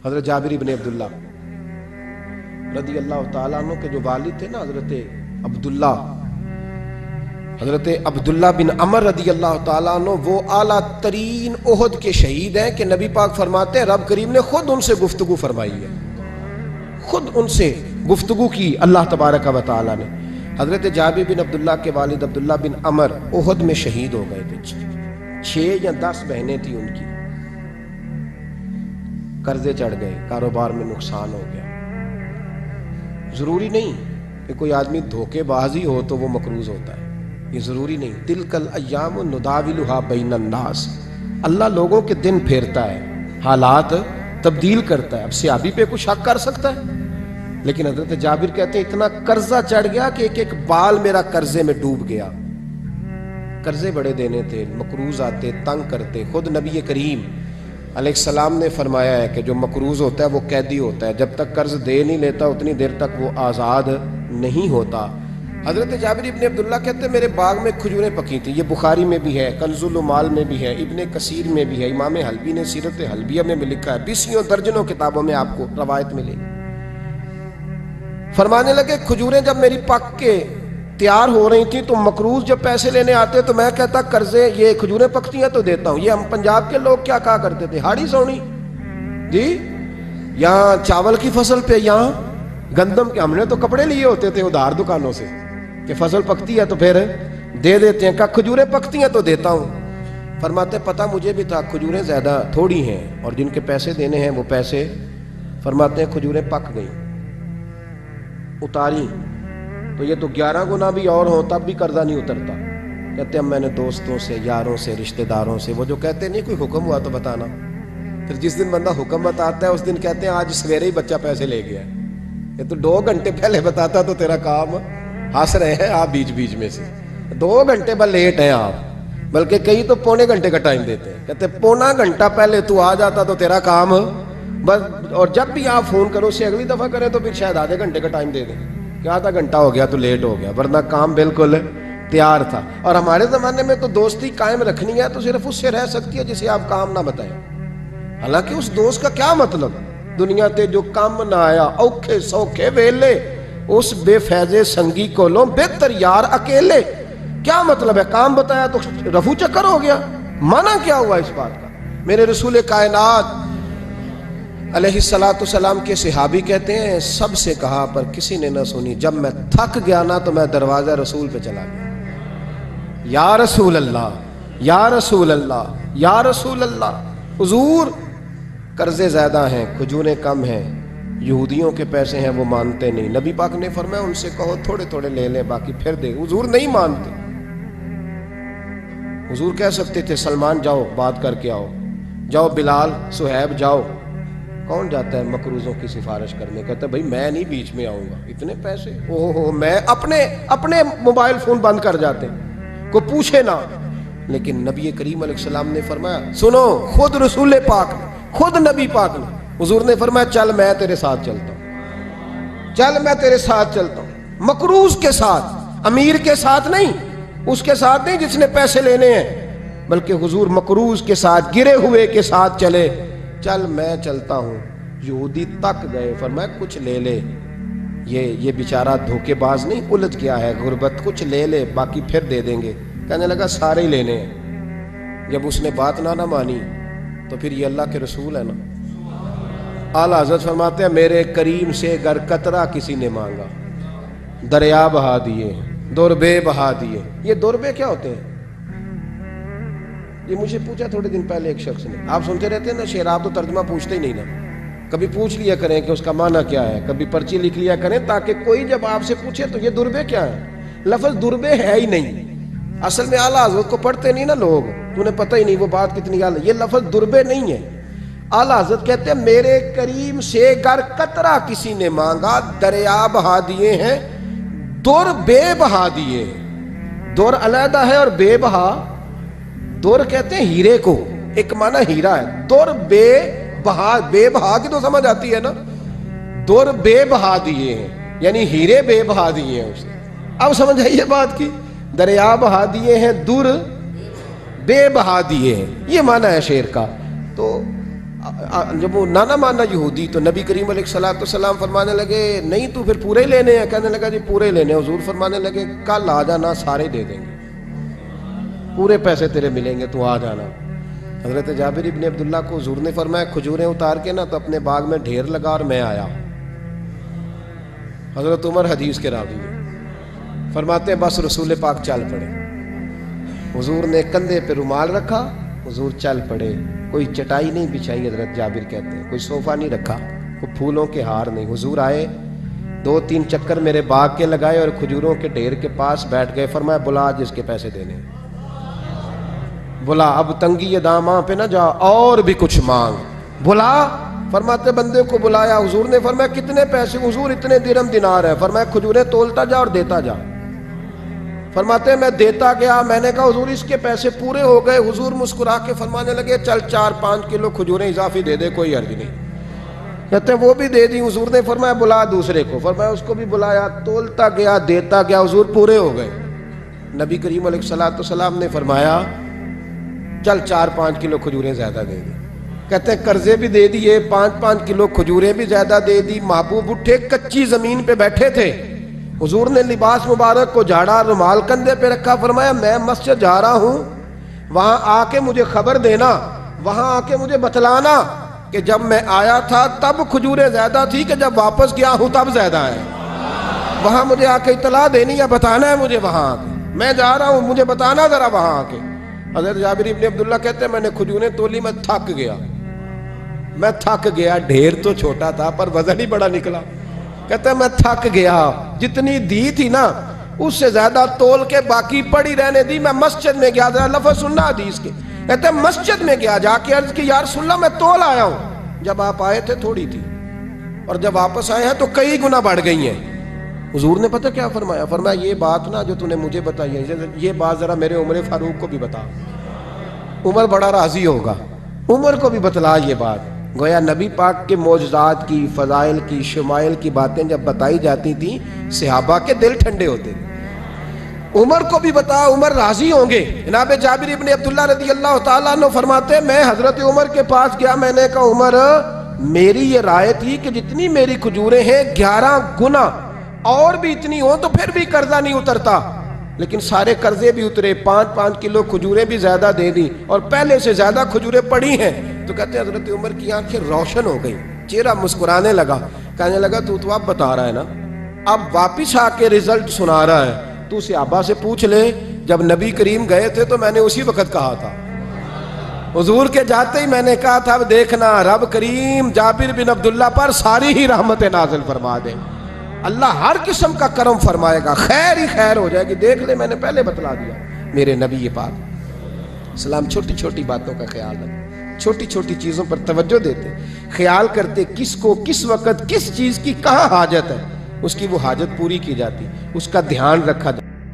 حضرت جابر ابن عبداللہ رضی اللہ تعالیٰ عنہ کے جو والد تھے نا حضرت عبداللہ بن عمر رضی اللہ تعالیٰ عنہ، وہ اعلیٰ ترین احد کے شہید ہیں کہ نبی پاک فرماتے ہیں رب کریم نے خود ان سے گفتگو فرمائی ہے، خود ان سے گفتگو کی اللہ تبارک و تعالیٰ نے۔ حضرت جابر بن عبداللہ کے والد عبداللہ بن عمر احد میں شہید ہو گئے تھے، 6 یا 10 بہنیں تھیں ان کی، قرضے چڑھ گئے، کاروبار میں نقصان ہو گیا۔ ضروری نہیں کہ کوئی آدمی دھوکے بازی ہو تو وہ مقروض ہوتا ہے، یہ ضروری نہیں۔ تلک الایام نداولھا بین الناس، اللہ لوگوں کے دن پھیرتا ہے، حالات تبدیل کرتا ہے۔ اب صحابی پہ کچھ حق کر سکتا ہے، لیکن حضرت جابر کہتے ہیں اتنا قرضہ چڑھ گیا کہ ایک ایک بال میرا قرضے میں ڈوب گیا۔ قرضے بڑے دینے تھے، مقروض آتے، تنگ کرتے۔ خود نبی کریم علیہ السلام نے فرمایا ہے کہ جو مقروض ہوتا ہے وہ قیدی ہوتا ہے، جب تک قرض دے نہیں لیتا اتنی دیر تک وہ آزاد نہیں ہوتا۔ حضرت جابر ابن عبداللہ کہتے ہیں میرے باغ میں کھجوریں پکی تھیں، یہ بخاری میں بھی ہے، کنز المال میں بھی ہے، ابن کثیر میں بھی ہے، امام حلبی نے سیرت حلبیہ میں بھی لکھا ہے، 20 درجنوں کتابوں میں آپ کو روایت ملے گی۔ فرمانے لگے کھجوریں جب میری پک کے تیار ہو رہی تھیں تو مقروض جب پیسے لینے آتے تو میں کہتا قرضے یہ کھجوریں پکتی ہیں تو دیتا ہوں۔ یہ ہم پنجاب کے لوگ کیا کہا کرتے تھے، ہاڑی سونی جی، یہاں چاول کی فصل پہ، یہاں گندم کے، ہم نے تو کپڑے لیے ہوتے تھے ادھار دکانوں سے کہ فصل پکتی ہے تو پھر دے دیتے ہیں، کہا کھجوریں پکتی ہیں تو دیتا ہوں۔ فرماتے پتہ مجھے بھی تھا کھجوریں زیادہ تھوڑی ہیں اور جن کے پیسے دینے ہیں وہ پیسے، فرماتے ہیں کھجوریں پک گئیں، اتاری تو یہ تو 11 گنا بھی اور ہو تب بھی قرضہ نہیں اترتا۔ کہتے ہیں میں نے دوستوں سے، یاروں سے، رشتہ داروں سے، وہ جو کہتے نہیں کوئی حکم ہوا تو بتانا، پھر جس دن بندہ حکم بتاتا ہے اس دن کہتے ہیں آج سویرے ہی بچہ پیسے لے گیا ہے، یہ تو 2 گھنٹے پہلے بتاتا تو تیرا کام، ہنس رہے ہیں آپ بیچ بیچ میں سے، 2 گھنٹے بس لیٹ ہیں آپ، بلکہ کئی تو پونے گھنٹے کا ٹائم دیتے ہیں، کہتے پونا گھنٹہ پہلے تو آ جاتا تو تیرا کام بس، اور جب بھی آپ فون کرو سے اگلی دفعہ کریں تو پھر شاید آدھے گھنٹے کا ٹائم دے دیں کہ آدھا گھنٹہ ہو گیا تو لیٹ ہو گیا، ورنہ کام بالکل تیار تھا۔ اور ہمارے زمانے میں تو دوستی قائم رکھنی ہے تو صرف اس سے رہ سکتی ہے جسے آپ کام نہ بتائیں، حالانکہ اس دوست کا کیا مطلب، دنیا تے جو کام نہ آیا اوکھے سوکھے ویلے، اس بے فیضے سنگی کو لو بہتر یار اکیلے، کیا مطلب ہے، کام بتایا تو رفو چکر ہو گیا، مانا کیا ہوا اس بات کا۔ میرے رسول کائنات علیہ السلام کے صحابی کہتے ہیں سب سے کہا پر کسی نے نہ سنی، جب میں تھک گیا نا تو میں دروازہ رسول پہ چلا گیا، یا رسول اللہ یا رسول اللہ یا رسول اللہ، حضور قرضے زیادہ ہیں، کھجوریں کم ہیں، یہودیوں کے پیسے ہیں وہ مانتے نہیں، نبی پاک نے فرمایا ان سے کہو تھوڑے تھوڑے لے لیں باقی پھر دے، حضور نہیں مانتے۔ حضور کہہ سکتے تھے سلمان جاؤ بات کر کے آؤ، جاؤ بلال صہیب جاؤ، کون جاتا ہے مقروضوں کی سفارش کرنے، کہتا ہے بھائی میں نہیں بیچ میں آؤں گا، اتنے پیسے اوہ میں اپنے موبائل فون بند کر جاتے کو پوچھے نہ، لیکن نبی کریم علیہ السلام نے فرمایا سنو، خود رسول پاک نے، خود نبی پاک نے، حضور نے فرمایا چل میں تیرے ساتھ چلتا ہوں، چل میں تیرے ساتھ چلتا ہوں، مقروض کے ساتھ، امیر کے ساتھ نہیں، اس کے ساتھ نہیں جس نے پیسے لینے ہیں، بلکہ حضور مقروض کے ساتھ، گرے ہوئے کے ساتھ چلے، چل میں چلتا ہوں۔ یہودی تک گئے، فرمایا کچھ لے لے، یہ بیچارہ دھوکے باز نہیں الجھ گیا ہے، غربت، کچھ لے لے باقی پھر دے دیں گے، کہنے لگا سارے ہی لینے ہیں۔ جب اس نے بات نہ مانی تو پھر یہ اللہ کے رسول ہے نا، اعلیٰ حضرت فرماتے ہیں میرے کریم سے گر قطرہ کسی نے مانگا دریا بہا دیے، دربے بہا دیے۔ یہ دربے کیا ہوتے ہیں؟ یہ مجھے پوچھا تھوڑے دن پہلے ایک شخص نے، آپ سنتے رہتے ہیں نا شعر، آپ تو ترجمہ پوچھتے ہی نہیں نا، کبھی پوچھ لیا کریں کہ اس کا معنی کیا ہے، کبھی پرچی لکھ لیا کریں تاکہ کوئی جب آپ سے پوچھے تو یہ دربے کیا ہے، لفظ دربے ہے ہی نہیں، اصل میں اعلیٰ حضرت کو پڑھتے نہیں نا لوگ، انہیں پتہ ہی نہیں وہ بات کتنی اعلیٰ، یہ لفظ دربے نہیں ہے۔ اعلیٰ حضرت کہتے ہیں میرے کریم سے گر قطرہ کسی نے مانگا دریا بہا دیے ہیں، در بے بہا دیے، در علیحدہ ہے اور بے بہا، در کہتے ہیں ہیرے کو، ایک معنی ہیرا ہے، در بے بہا، بے بہا کی تو سمجھ آتی ہے نا، در بے بہا دیے ہیں یعنی ہیرے بے بہا دیے ہیں اسے، اب سمجھ آئیے بات کی، دریا بہا دیے ہیں، در بے بہا دیے ہیں، یہ معنی ہے شعر کا۔ تو جب وہ نانا مانا یہودی تو نبی کریم علیہ السلام فرمانے لگے نہیں تو پھر پورے ہی لینے ہیں؟ کہنے لگا جی پورے ہی لینے ہیں۔ حضور فرمانے لگے کل آ جانا، سارے دے دیں گے، پورے پیسے تیرے ملیں گے، تو آ جانا۔ حضرت جابر ابن عبداللہ کو حضور نے فرمایا کھجوریں اتار کے نا تو اپنے باغ میں ڈھیر لگا اور میں آیا۔ حضرت عمر حدیث کے راوی ہیں، فرماتے ہیں بس رسول پاک چل پڑے، حضور نے کندھے پہ رومال رکھا، حضور چل پڑے، کوئی چٹائی نہیں بچھائی، حضرت جابر کہتے ہیں کوئی صوفہ نہیں رکھا، کوئی پھولوں کے ہار نہیں، حضور آئے 2-3 چکر میرے باغ کے لگائے اور کھجوروں کے ڈھیر کے پاس بیٹھ گئے، فرمایا بلا جس کے پیسے دینے، بلا، اب تنگی داماں پہ نہ جا اور بھی کچھ مانگ، بلا۔ فرماتے بندے کو بلایا، حضور نے فرمایا کتنے پیسے؟ حضور اتنے درہم دینار ہے۔ فرمایا کھجوریں تولتا جا اور دیتا جا۔ فرماتے ہیں میں دیتا گیا، میں نے کہا حضور اس کے پیسے پورے ہو گئے۔ حضور مسکرا کے فرمانے لگے چل 4-5 کلو کھجوریں اضافی دے دے، کوئی حرج نہیں۔ کہتے ہیں وہ بھی دے دی۔ حضور نے فرمایا بلا دوسرے کو، فرمایا اس کو بھی بلایا، تولتا گیا، دیتا گیا، حضور پورے ہو گئے۔ نبی کریم علیہ السلام نے فرمایا چل 4-5 کلو کھجوریں زیادہ دے دی۔ کہتے ہیں قرضے بھی دے دیے، 5-5 کلو کھجوریں بھی زیادہ دے دی۔ محبوب اٹھے، کچی زمین پہ بیٹھے تھے، حضور نے لباس مبارک کو جھاڑا، رومال کندھے پہ رکھا، فرمایا میں مسجد جا رہا ہوں، وہاں آ کے مجھے خبر دینا، وہاں آ کے مجھے بتلانا کہ جب میں آیا تھا تب کھجوریں زیادہ تھی کہ جب واپس گیا ہوں تب زیادہ ہے۔ وہاں مجھے آ کے اطلاع دینی ہے، بتانا ہے مجھے، وہاں آ کے میں جا رہا ہوں، مجھے بتانا ذرا وہاں آ کے۔ حضرت جابر ابن عبداللہ کہتے ہیں میں نے کھجوریں تولی، میں تھک گیا، میں تھک گیا، ڈھیر تو چھوٹا تھا پر وزن ہی بڑا نکلا۔ کہتے ہیں میں تھک گیا، جتنی دی تھی نا اس سے زیادہ تول کے باقی پڑی رہنے دی۔ میں مسجد میں گیا، ذرا لفظ سننا حدیث کے، کہتے ہیں مسجد میں گیا، جا کے عرض کی یا رسول اللہ میں تول آیا ہوں، جب آپ آئے تھے تھوڑی تھی اور جب واپس آئے ہیں تو کئی گنا بڑھ گئی ہیں۔ حضور نے پتہ کیا فرمایا؟ فرمایا یہ بات نا جو تو نے مجھے بتائی ہے یہ بات ذرا میرے عمر فاروق کو بھی بتا، عمر بڑا راضی ہوگا، عمر کو بھی بتلا یہ بات۔ گویا نبی پاک کے معجزات کی، فضائل کی، شمائل کی باتیں جب بتائی جاتی تھیں صحابہ کے دل ٹھنڈے ہوتے تھے۔ عمر کو بھی بتا، عمر راضی ہوں گے۔ جناب جابر ابن عبداللہ رضی اللہ تعالیٰ عنہ فرماتے ہیں میں حضرت عمر کے پاس گیا، میں نے کہا عمر میری یہ رائے تھی کہ جتنی میری کھجوریں ہیں 11 گنا اور بھی اتنی ہوں تو پھر بھی قرضہ نہیں اترتا، لیکن سارے قرضے بھی اترے، 5-5 کلو کھجوریں بھی زیادہ دے دی اور پہلے سے زیادہ کھجوریں پڑی ہیں۔ تو کہتے ہیں حضرت عمر کی آنکھیں روشن ہو گئی، چہرہ مسکرانے لگا، کہنے لگا تو اب بتا رہا ہے نا، اب واپس آ کے رزلٹ سنا رہا ہے، تو صحابہ سے پوچھ لے جب نبی کریم گئے تھے تو میں نے اسی وقت کہا تھا، حضور کے جاتے ہی میں نے کہا تھا اب دیکھنا رب کریم جابر بن عبداللہ پر ساری ہی رحمت نازل فرما دے، اللہ ہر قسم کا کرم فرمائے گا، خیر ہی خیر ہو جائے گی، دیکھ لے میں نے پہلے بتلا دیا۔ میرے نبی پاک سلام چھوٹی چھوٹی باتوں کا خیال رکھتے، چھوٹی چھوٹی چیزوں پر توجہ دیتے، خیال کرتے کس کو کس وقت کس چیز کی کہاں حاجت ہے، اس کی وہ حاجت پوری کی جاتی، اس کا دھیان رکھا جاتا۔